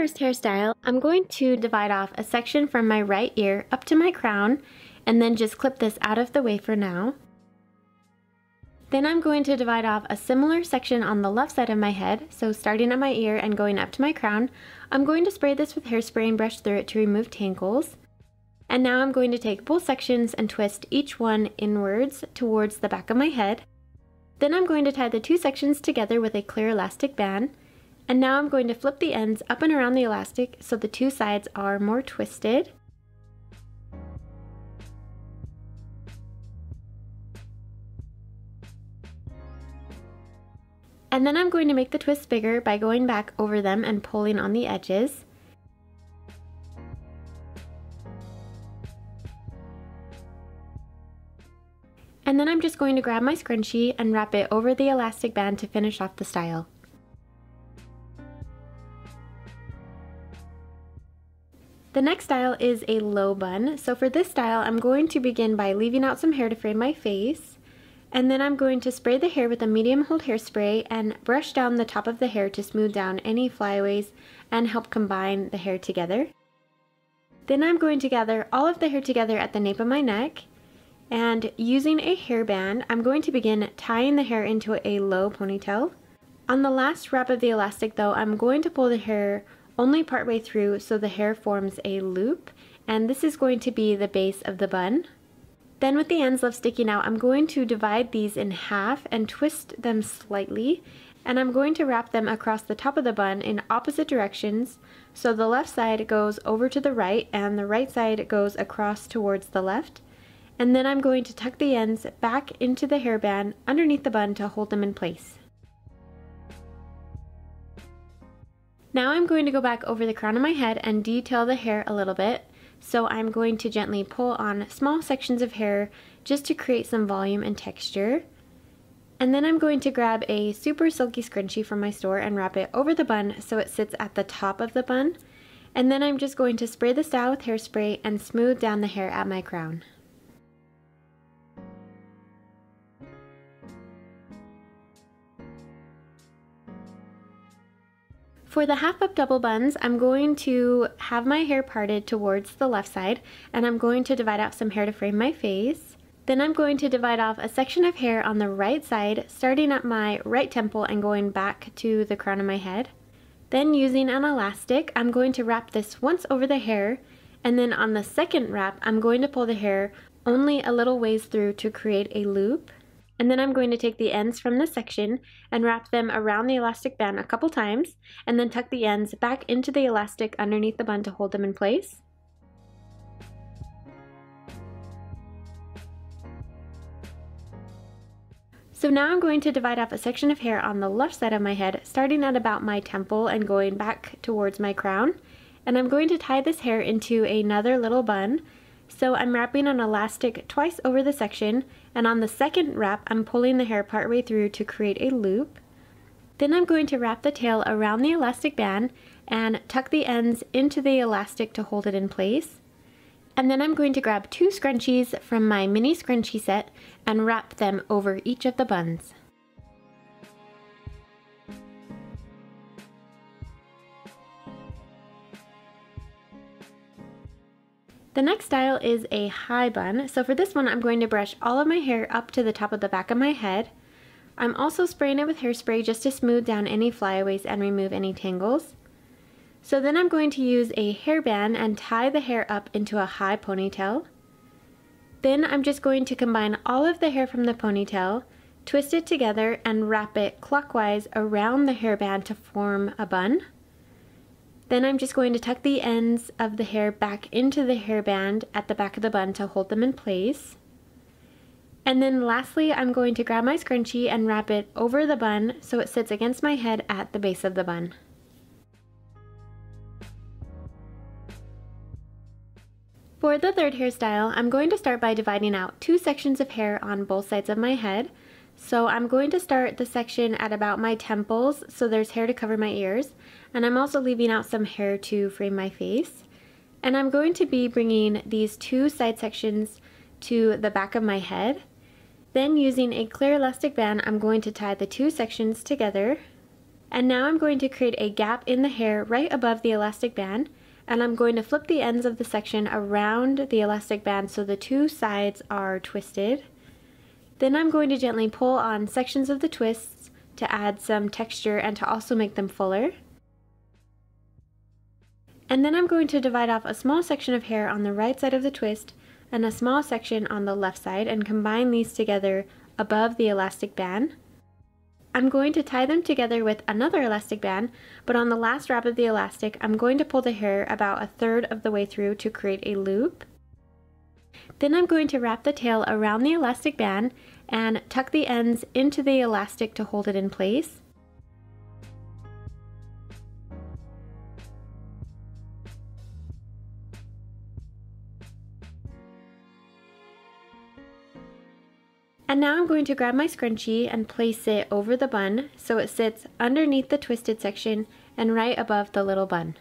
first hairstyle, I'm going to divide off a section from my right ear up to my crown and then just clip this out of the way for now. Then I'm going to divide off a similar section on the left side of my head, so starting at my ear and going up to my crown. I'm going to spray this with hairspray and brush through it to remove tangles. And now I'm going to take both sections and twist each one inwards towards the back of my head. Then I'm going to tie the two sections together with a clear elastic band. And now I'm going to flip the ends up and around the elastic so the two sides are more twisted. And then I'm going to make the twists bigger by going back over them and pulling on the edges. And then I'm just going to grab my scrunchie and wrap it over the elastic band to finish off the style. The next style is a low bun. So for this style, I'm going to begin by leaving out some hair to frame my face. And then I'm going to spray the hair with a medium hold hairspray and brush down the top of the hair to smooth down any flyaways and help combine the hair together. Then I'm going to gather all of the hair together at the nape of my neck. And using a hairband, I'm going to begin tying the hair into a low ponytail. On the last wrap of the elastic though, I'm going to pull the hair only partway through so the hair forms a loop, and this is going to be the base of the bun. Then with the ends left sticking out, I'm going to divide these in half and twist them slightly, and I'm going to wrap them across the top of the bun in opposite directions, so the left side goes over to the right and the right side goes across towards the left. And then I'm going to tuck the ends back into the hairband underneath the bun to hold them in place. Now I'm going to go back over the crown of my head and detail the hair a little bit. So I'm going to gently pull on small sections of hair just to create some volume and texture. And then I'm going to grab a super silky scrunchie from my store and wrap it over the bun so it sits at the top of the bun. And then I'm just going to spray the style with hairspray and smooth down the hair at my crown. For the half up double buns, I'm going to have my hair parted towards the left side, and I'm going to divide out some hair to frame my face. Then I'm going to divide off a section of hair on the right side, starting at my right temple and going back to the crown of my head. Then using an elastic, I'm going to wrap this once over the hair, and then on the second wrap, I'm going to pull the hair only a little ways through to create a loop. And then I'm going to take the ends from this section and wrap them around the elastic band a couple times, and then tuck the ends back into the elastic underneath the bun to hold them in place. So now I'm going to divide off a section of hair on the left side of my head, starting at about my temple and going back towards my crown. And I'm going to tie this hair into another little bun. So I'm wrapping an elastic twice over the section, and on the second wrap I'm pulling the hair partway through to create a loop. Then I'm going to wrap the tail around the elastic band and tuck the ends into the elastic to hold it in place. And then I'm going to grab two scrunchies from my mini scrunchie set and wrap them over each of the buns. The next style is a high bun. So for this one, I'm going to brush all of my hair up to the top of the back of my head. I'm also spraying it with hairspray just to smooth down any flyaways and remove any tangles. So then I'm going to use a hairband and tie the hair up into a high ponytail. Then I'm just going to combine all of the hair from the ponytail, twist it together, and wrap it clockwise around the hairband to form a bun. Then I'm just going to tuck the ends of the hair back into the hairband at the back of the bun to hold them in place. And then lastly, I'm going to grab my scrunchie and wrap it over the bun so it sits against my head at the base of the bun. For the third hairstyle, I'm going to start by dividing out two sections of hair on both sides of my head. So I'm going to start the section at about my temples, so there's hair to cover my ears, and I'm also leaving out some hair to frame my face. And I'm going to be bringing these two side sections to the back of my head. Then using a clear elastic band, I'm going to tie the two sections together. And now I'm going to create a gap in the hair right above the elastic band, and I'm going to flip the ends of the section around the elastic band so the two sides are twisted. Then I'm going to gently pull on sections of the twists to add some texture and to also make them fuller. And then I'm going to divide off a small section of hair on the right side of the twist and a small section on the left side and combine these together above the elastic band. I'm going to tie them together with another elastic band, but on the last wrap of the elastic, I'm going to pull the hair about a third of the way through to create a loop. Then I'm going to wrap the tail around the elastic band and tuck the ends into the elastic to hold it in place. And now I'm going to grab my scrunchie and place it over the bun so it sits underneath the twisted section and right above the little bun.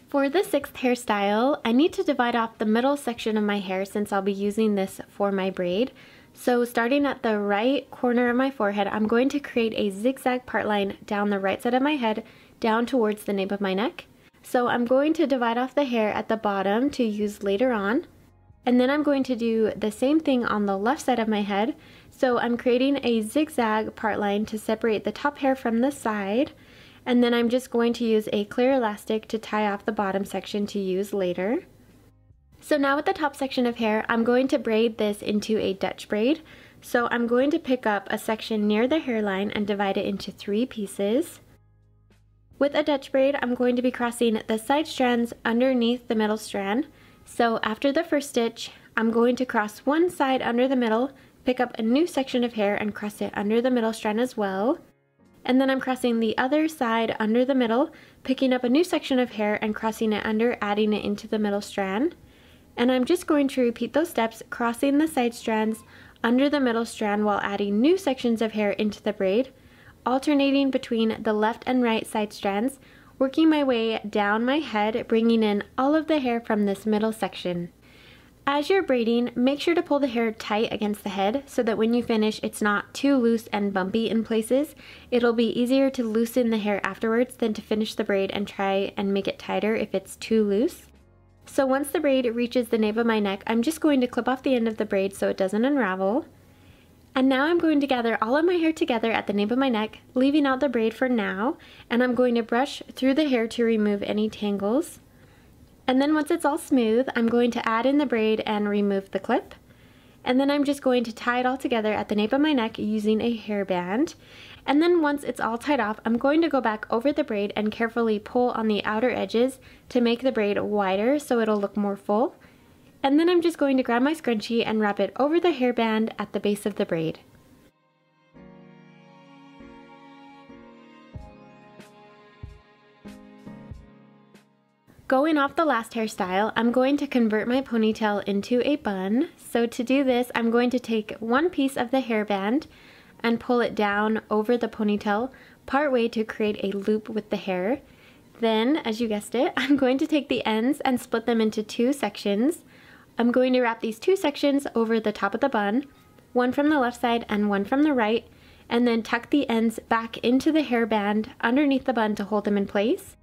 For the sixth hairstyle, I need to divide off the middle section of my hair since I'll be using this for my braid. So starting at the right corner of my forehead, I'm going to create a zigzag part line down the right side of my head, down towards the nape of my neck. So I'm going to divide off the hair at the bottom to use later on. And then I'm going to do the same thing on the left side of my head. So I'm creating a zigzag part line to separate the top hair from the side. And then I'm just going to use a clear elastic to tie off the bottom section to use later. So now with the top section of hair, I'm going to braid this into a Dutch braid. So I'm going to pick up a section near the hairline and divide it into 3 pieces. With a Dutch braid, I'm going to be crossing the side strands underneath the middle strand. So after the first stitch, I'm going to cross one side under the middle, pick up a new section of hair and cross it under the middle strand as well. And then I'm crossing the other side under the middle, picking up a new section of hair and crossing it under, adding it into the middle strand. And I'm just going to repeat those steps, crossing the side strands under the middle strand while adding new sections of hair into the braid, alternating between the left and right side strands, working my way down my head, bringing in all of the hair from this middle section. As you're braiding, make sure to pull the hair tight against the head so that when you finish it's not too loose and bumpy in places. It'll be easier to loosen the hair afterwards than to finish the braid and try and make it tighter if it's too loose. So once the braid reaches the nape of my neck, I'm just going to clip off the end of the braid so it doesn't unravel. And now I'm going to gather all of my hair together at the nape of my neck, leaving out the braid for now, and I'm going to brush through the hair to remove any tangles. And then once it's all smooth, I'm going to add in the braid and remove the clip. And then I'm just going to tie it all together at the nape of my neck using a hairband. And then once it's all tied off, I'm going to go back over the braid and carefully pull on the outer edges to make the braid wider so it'll look more full. And then I'm just going to grab my scrunchie and wrap it over the hairband at the base of the braid. Going off the last hairstyle, I'm going to convert my ponytail into a bun. So to do this, I'm going to take one piece of the hairband and pull it down over the ponytail partway to create a loop with the hair. Then, as you guessed it, I'm going to take the ends and split them into 2 sections. I'm going to wrap these 2 sections over the top of the bun, one from the left side and one from the right, and then tuck the ends back into the hairband underneath the bun to hold them in place.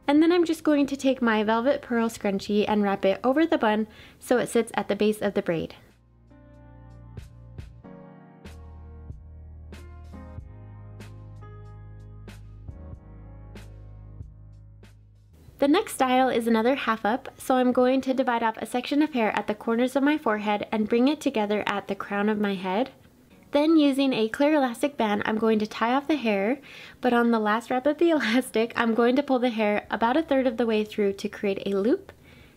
And then I'm just going to take my velvet pearl scrunchie and wrap it over the bun so it sits at the base of the braid. The next style is another half up, so I'm going to divide off a section of hair at the corners of my forehead and bring it together at the crown of my head. Then using a clear elastic band, I'm going to tie off the hair, but on the last wrap of the elastic, I'm going to pull the hair about a third of the way through to create a loop.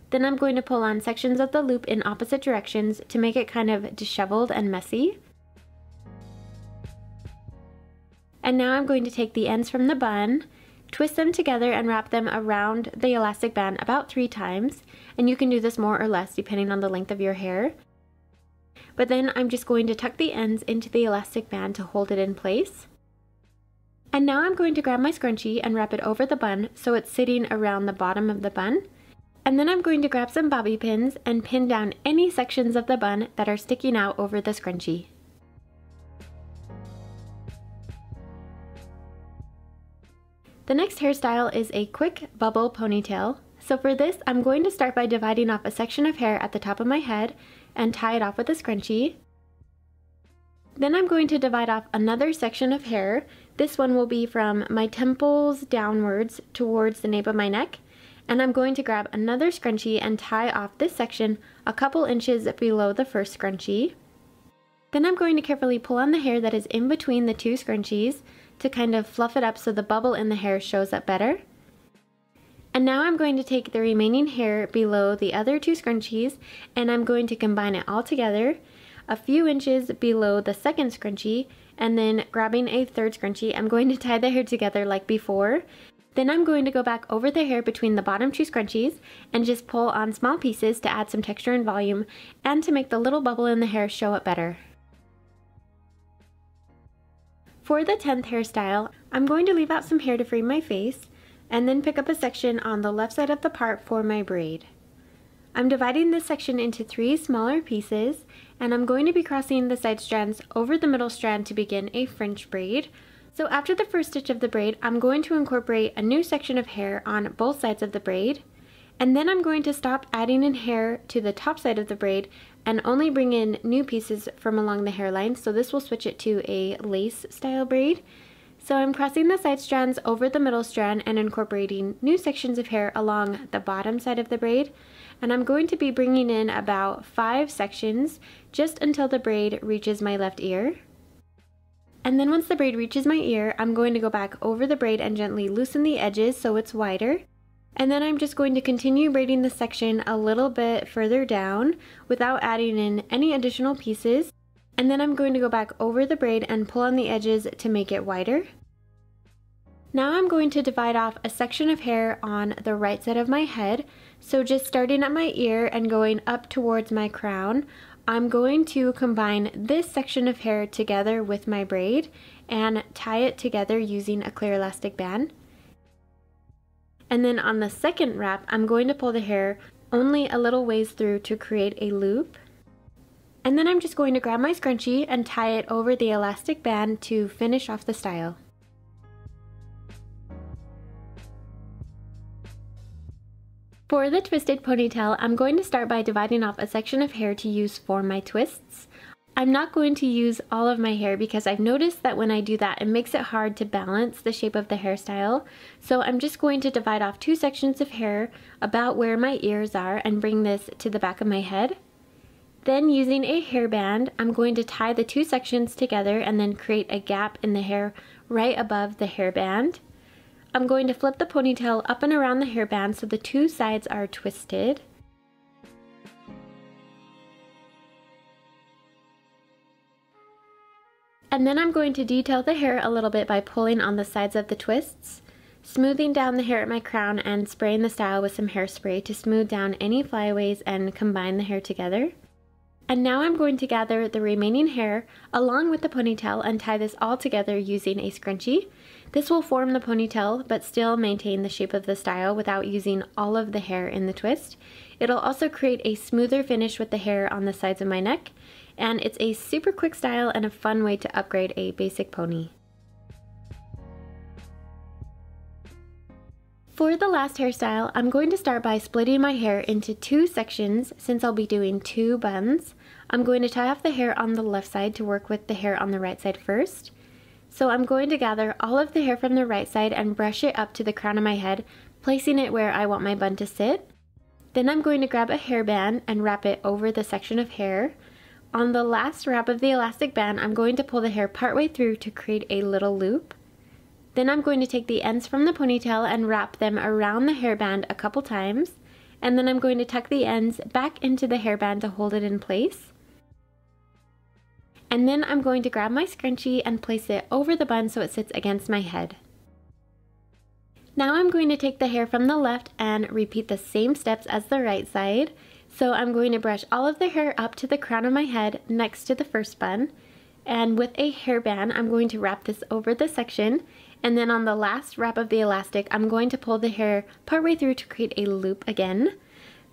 Then I'm going to pull on sections of the loop in opposite directions to make it kind of disheveled and messy. And now I'm going to take the ends from the bun, twist them together and wrap them around the elastic band about 3 times, and you can do this more or less depending on the length of your hair. But then I'm just going to tuck the ends into the elastic band to hold it in place. And now I'm going to grab my scrunchie and wrap it over the bun so it's sitting around the bottom of the bun. And then I'm going to grab some bobby pins and pin down any sections of the bun that are sticking out over the scrunchie. The next hairstyle is a quick bubble ponytail. So for this, I'm going to start by dividing off a section of hair at the top of my head and tie it off with a scrunchie. Then I'm going to divide off another section of hair. This one will be from my temples downwards towards the nape of my neck. And I'm going to grab another scrunchie and tie off this section a couple inches below the first scrunchie. Then I'm going to carefully pull on the hair that is in between the two scrunchies to kind of fluff it up so the bubble in the hair shows up better. And now I'm going to take the remaining hair below the other two scrunchies and I'm going to combine it all together a few inches below the second scrunchie, and then grabbing a third scrunchie, I'm going to tie the hair together like before. Then I'm going to go back over the hair between the bottom two scrunchies and just pull on small pieces to add some texture and volume and to make the little bubble in the hair show up better. For the 10th hairstyle, I'm going to leave out some hair to frame my face and then pick up a section on the left side of the part for my braid. I'm dividing this section into 3 smaller pieces and I'm going to be crossing the side strands over the middle strand to begin a French braid. So after the first stitch of the braid, I'm going to incorporate a new section of hair on both sides of the braid. And then I'm going to stop adding in hair to the top side of the braid and only bring in new pieces from along the hairline. So this will switch it to a lace style braid. So I'm crossing the side strands over the middle strand and incorporating new sections of hair along the bottom side of the braid. And I'm going to be bringing in about 5 sections just until the braid reaches my left ear. And then once the braid reaches my ear, I'm going to go back over the braid and gently loosen the edges so it's wider. And then I'm just going to continue braiding the section a little bit further down without adding in any additional pieces. And then I'm going to go back over the braid and pull on the edges to make it wider. Now I'm going to divide off a section of hair on the right side of my head. So just starting at my ear and going up towards my crown, I'm going to combine this section of hair together with my braid and tie it together using a clear elastic band. And then on the second wrap, I'm going to pull the hair only a little ways through to create a loop. And then I'm just going to grab my scrunchie and tie it over the elastic band to finish off the style. For the twisted ponytail, I'm going to start by dividing off a section of hair to use for my twists. I'm not going to use all of my hair because I've noticed that when I do that, it makes it hard to balance the shape of the hairstyle. So I'm just going to divide off 2 sections of hair about where my ears are and bring this to the back of my head. Then using a hairband, I'm going to tie the 2 sections together and then create a gap in the hair right above the hairband. I'm going to flip the ponytail up and around the hairband so the 2 sides are twisted. And then I'm going to detail the hair a little bit by pulling on the sides of the twists, smoothing down the hair at my crown and spraying the style with some hairspray to smooth down any flyaways and combine the hair together. And now I'm going to gather the remaining hair along with the ponytail and tie this all together using a scrunchie. This will form the ponytail but still maintain the shape of the style without using all of the hair in the twist. It'll also create a smoother finish with the hair on the sides of my neck, and it's a super quick style and a fun way to upgrade a basic pony. For the last hairstyle, I'm going to start by splitting my hair into 2 sections since I'll be doing 2 buns. I'm going to tie off the hair on the left side to work with the hair on the right side first. So I'm going to gather all of the hair from the right side and brush it up to the crown of my head, placing it where I want my bun to sit. Then I'm going to grab a hairband and wrap it over the section of hair. On the last wrap of the elastic band, I'm going to pull the hair partway through to create a little loop. Then I'm going to take the ends from the ponytail and wrap them around the hairband a couple times. And then I'm going to tuck the ends back into the hairband to hold it in place. And then I'm going to grab my scrunchie and place it over the bun so it sits against my head. Now I'm going to take the hair from the left and repeat the same steps as the right side. So I'm going to brush all of the hair up to the crown of my head next to the first bun. And with a hairband, I'm going to wrap this over the section And then on the last wrap of the elastic, I'm going to pull the hair partway through to create a loop again.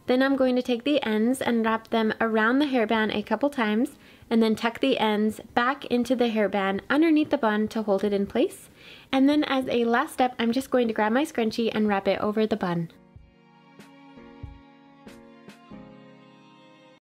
Then I'm going to take the ends and wrap them around the hairband a couple times, and then tuck the ends back into the hairband underneath the bun to hold it in place. And then as a last step, I'm just going to grab my scrunchie and wrap it over the bun.